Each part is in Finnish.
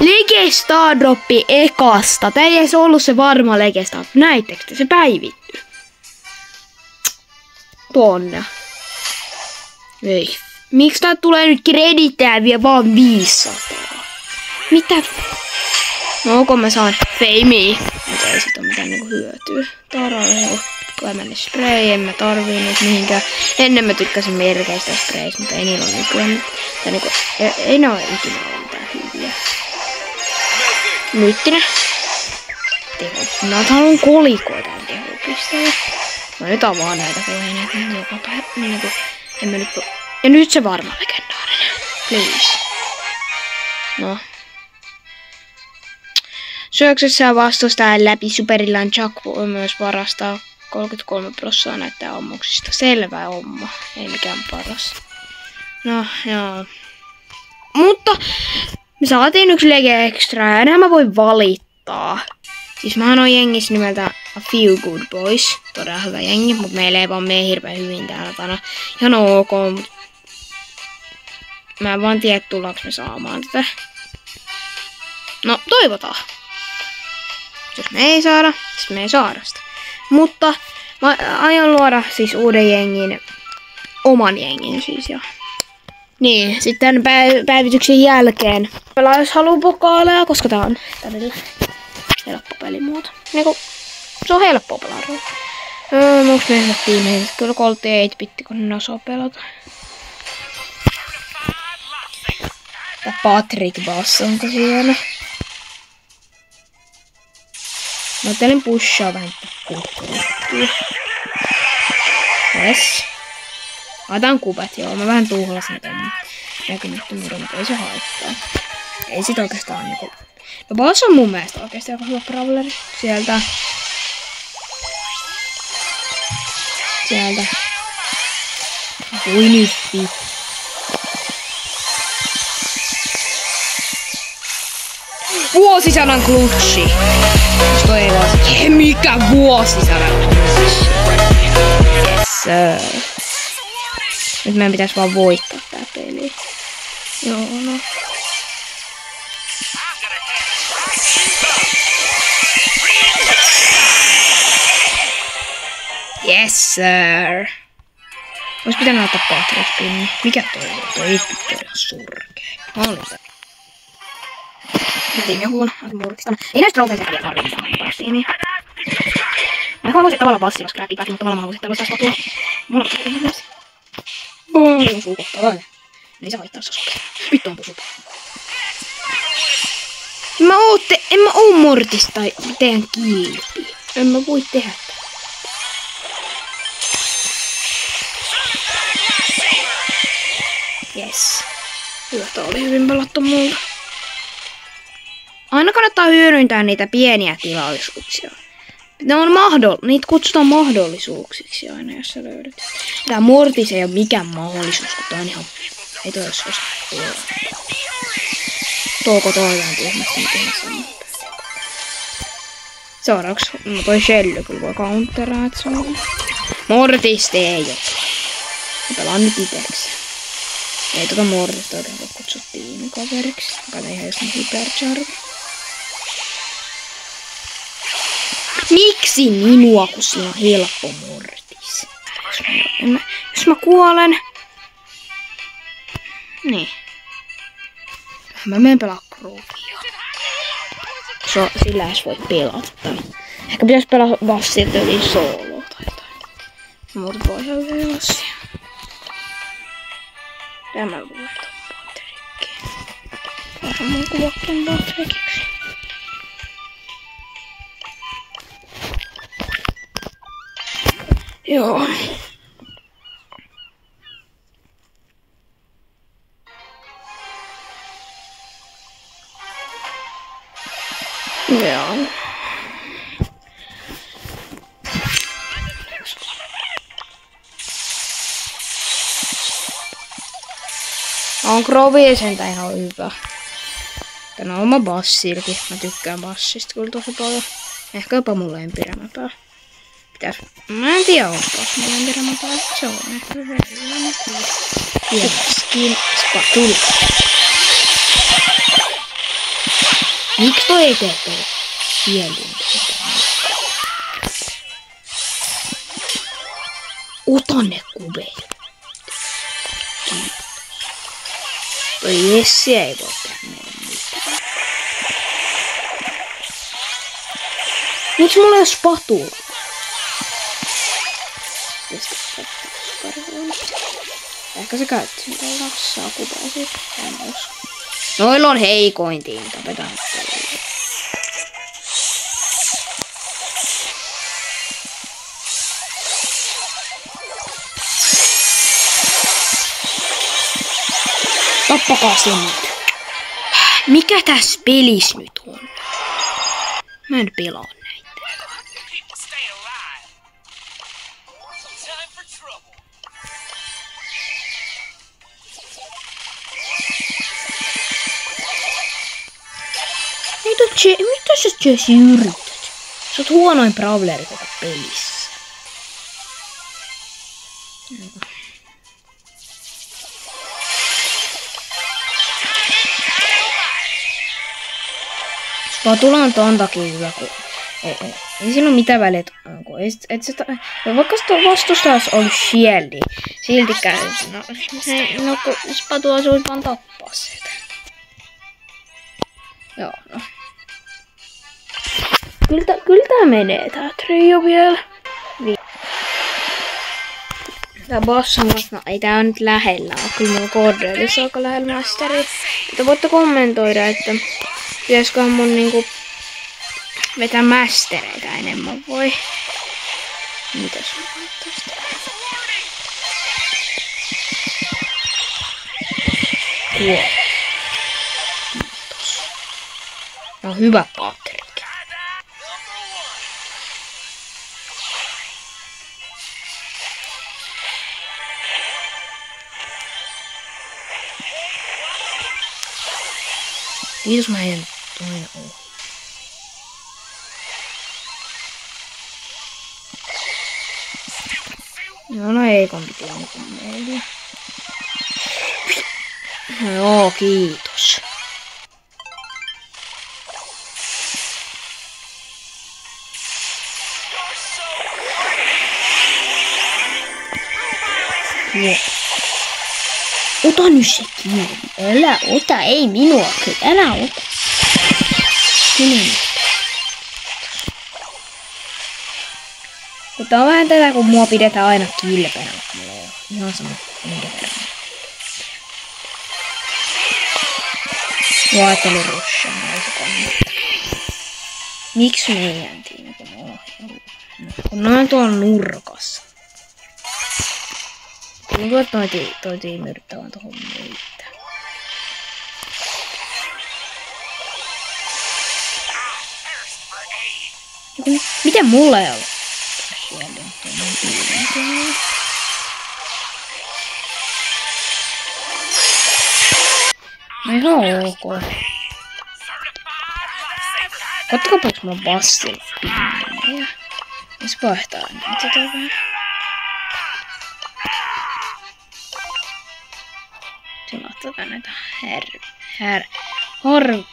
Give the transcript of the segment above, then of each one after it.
Legestar-droppi ekasta. Tää ei edes ollut se varma Legestar. Näittekö te? Se päivitty. Tonne. Ei. Miksi tää tulee nyt kredittää vielä vaan 500? Mitä? No kun mä saan feimiä. Mutta ei sit oo mitään niinku hyötyä. Taralle Lemon spray, en mä tarvii nyt mihinkään. Ennen mä tykkäsin merkeistä sprays, mutta ei niillä ole nykyään. Tai niinku, ei ne ole ikinä ole mitään hyviä. Myyttinä. Teho. Mä haluan kolikoita tehopisteellä. Mä nyt avaan näitä, kun ei näitä joka päivä. Niinku, en mä nyt... Ja nyt se varma legendaarinen. Please. No. Syöksessä ja vastustaa läpi Superillan Jack voi myös varastaa 33% näitä ammuksista. Selvä homma. Ei mikään paras. No, joo. Mutta me saatiin yksi lege extra ja enää mä voin valittaa. Siis mähän on jengissä nimeltä A Few Good Boys. Todella hyvä jengi, mutta meillä ei vaan mene hirveän hyvin täällä tana. Ihan ok, mutta mä en vaan tiedä, tullaanko me saamaan tätä. No, toivotaan. Jos me ei saada, siis me ei saada sitä. Mutta mä aion luoda siis uuden jengin, oman jengin siis ja. Niin, sitten päivityksen jälkeen pelaa jos haluu pokaaleja, koska tää on tämmöinen helppo pelimuoto. Niinku, se on helppo pelata. Onks ne tiimeiset? Kyllä Coltti 8-bitti, kun ne osaa pelata. Ja Patrick Bass onko siellä? Mä ajattelin pushaa vähän kukkuja. Yes. Laitan kubet, joo. Mä vähän tuhlasin tämän näkymättömyyden, mutta ei se haittaa. Ei sit oikeastaan niinku... No Bass on mun mielestä oikeesti aika hyvä brawleri. Sieltä. Voi nyffi. Vuosisadan klutsi. Mikä vuosisadan klutsi? Yes. Nyt meidän pitäis vaan voittaa tää peli. Joo, no. Yes, sir. Ois pitänyt ottaa Patrick-pinni. Mikä toi on? Toi on surkea. Mä olin sitä. Tiimi on huono. Ei näistä trofeista vielä tarvitse mitään tiimiä. Mä haluaisin tavallaan passilla scrappy-päkin, mutta tavallaan mä haluaisin, että vois taas vatua. Mulla on tiimi myös. On suukottaa. Ei se haittaa se suukottaa. Vittu on pusupa. En mä oo Mortis tai teidän kilpi. En mä voi tehdä tätä. Yes. Hyvä, tää oli hyvin pelattu multa. Aina kannattaa hyödyntää niitä pieniä tilaisuuksia. Niitä kutsutaan mahdollisuuksiksi aina, jos sä löydät. Tää Mortis ei oo mikään mahdollisuus, kun tää on ihan... Ei toi jos osaa tuolla. Tuoko toivään tyhmästi, miten mä sanon. Seuraavaksi toi Shelly kyllä voi counteraa, et se on... Mortis ei oo. Mä pelaan nyt iteks. Ei tota Mortista oikein voi kutsua tiimikaveriksi. Joka ei ihan just niin hypercharge. Miksi minua, kun siinä on helppo Mortis? Jos mä kuolen... Niin. Mä menen pelaa Krogia. Sillä edes voi pelata. Ehkä pitäis pelaa Bassilta yli sooloa tai jotain. Muuten voi ihan hyvä Bassia. Tämä voi tuon Patrickiin. Vähän mun kuvakkeen Patrickiksi. Joo. Joo. On Krovi sentään ihan hyvä. Tän on oma Bassilkin. Mä tykkään Bassista kyllä tosi paljon. Ehkä jopa mun lempirämäpää. Mä en tiedä onko mun lempirämäpää. Se on ehkä hyvä. Skin spatula. Miksi toi ei tee toi sielun? Ota ne kubeet. Kiitos. Toi Jessi ei voi tehdä meille mitään. Miksi mulla ei oo spatula? Ehkä se käytti sitä lassaa kuvaa siitä. Noilla on heikointiin, tapetaan. Tappakaa se nyt. Mikä tässä pelissä nyt on? Mä en pelaa näitä. Mitä sä Jesse yrität? Sä oot huonoin brawleri koko pelissä. Spatula on ton takia hyvä, kun ei siinä ole mitään väliä, vaikka sitä vastusta olisi ollut shieldi, siltikään, no kun Spatula se olisi vaan tappaa sitä. Joo, no. Kyllä tää menee tää trio vielä. Tää boss on vasta, no ei tää on nyt lähellä, kyllä mulla Cordelissa aika lähellä masteria. Mutta voitte kommentoida, että pitäisiköhän mun niinku vetää mastereita enemmän voi. Mitäs mä tästä? Tuo. Kiitos. No hyvä Patrick. Kiitos, mä heidän toinen ohi. Joo, no heikompi tilanne kuin meillä. Joo, kiitos. Joo. Ota nyt se kiinni. Älä ota, ei minua kyllä. Älä ota. Minun. Mutta on vähän tätä, kun mua pidetään aina kilpenä. Mulla on ihan sama minkä verran. Mä ajattelin rushaa, ei se kannattaa. Miksi meidän tiimi kun on? Kun ne on tuolla nurkassa. Niin kuin toi tiimi yrittää vaan tohon meitä. Miten mulla ei ole? No ihan ok. Kattokapas mulla Bastin pinnejä. Jos vaihtaa näitä vähän. Tilattakaa näitä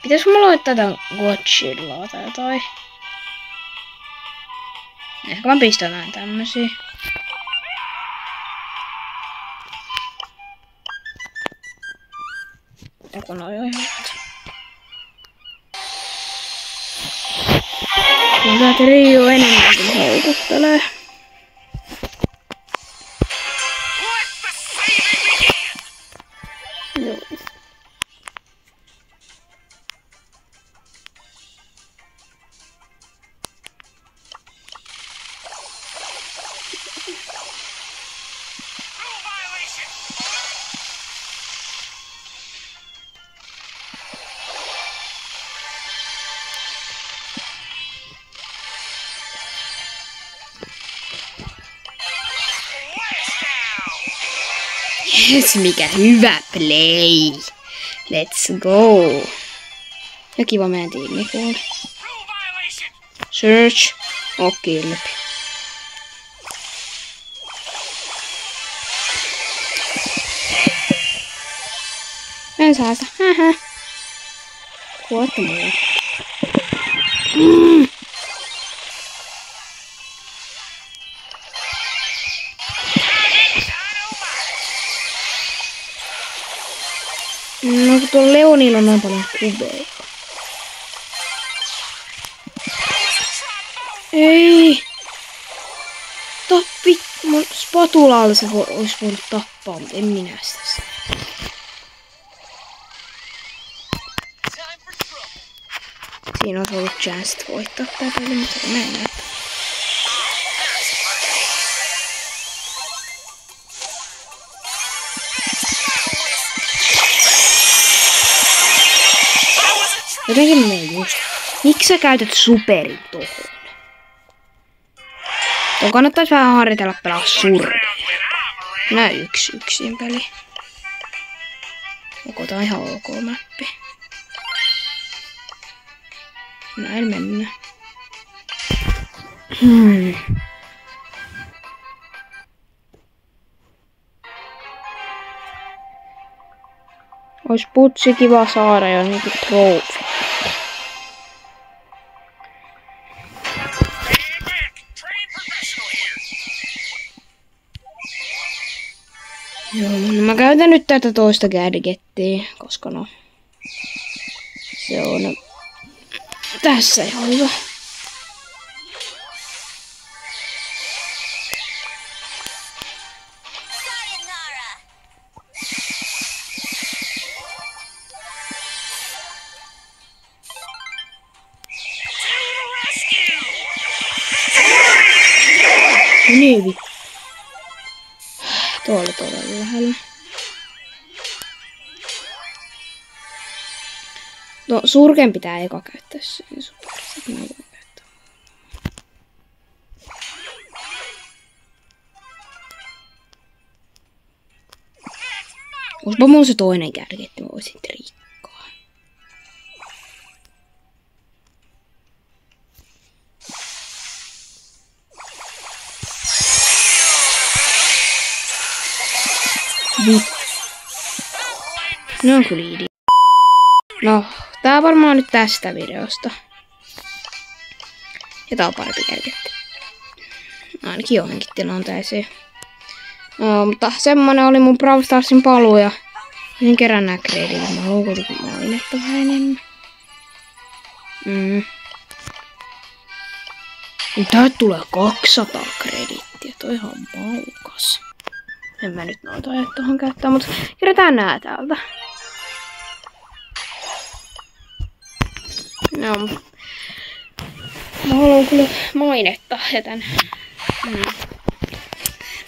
pitäisikö mulla laittaa tän Godzillaa tai jotain? Ehkä mä pistetään tämmösiä. Joku noi on ihan hyvät. Tää trio enemmän kuin houkuttelee. Joo. Yes, mikä hyvä play. Let's go. Ja kiva meidän tiimi kuuli. Search. Kilpi. En saa sitä. Kuotta mulle. No kun tuolla Leonilla on noin paljon kubeja. Ei! Tappi! Mun spatulalla se olisi voinut tappaa, mutta en minä sitä. Siinä olisi ollut chance voittaa tää peli, mutta mä en näe. Jotenkin mä menen just. Miksi sä käytät superin tohon? Tuon kannattais vähän harjoitella pelaa surve. Nää yksin peli. Onko tää ihan ok mappi? Näin mennään. Ois putsi kiva saada jo niinku trofi. Joo, no mä käytän nyt tätä toista gadgettia, koska no se on tässä ihan hyvä. Niin. Tuolla todella lähellä. No, surkeen pitää eka käyttää sen super. Sitten mä voin käyttää. Oispa mulla se toinen kärki, että mä voisin trikkaa. No kyllä idea. No, tää varmaan nyt tästä videosta. Ja tää on parempi kärkettä. Ainakin johonkin tilanteeseen. No, mutta semmonen oli mun Brawl Starsin paluu ja sen kerran nää kredit. Mä haluan kuitenkin mainetta vähän enemmän. Täältä tulee 200 kredittiä. Toi ihan maukas. En mä nyt noita aja tuohon käyttää, mutta kerätään nää täältä. No, mä haluan kyllä mainetta jätän.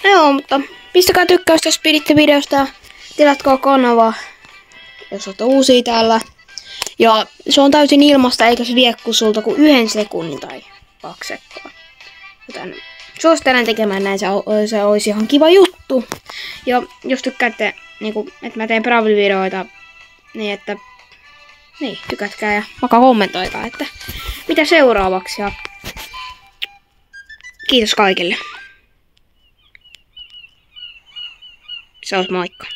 No joo, mutta pistäkää tykkäystä, jos piditte videosta ja tilatkaa kanavaa, jos olette uusia täällä. Ja se on täysin ilmasta, eikä se vie sulta kuin 1 sekunnin tai 2 sekkaa. Joten suosittelen tekemään näin, se olisi ihan kiva juttu. Ja jos tykkäätte, niinku, että mä teen Brawl-videoita, niin että tykätkää ja vaikka kommentoikaa, että mitä seuraavaksi. Ja kiitos kaikille. Se olisi moikka.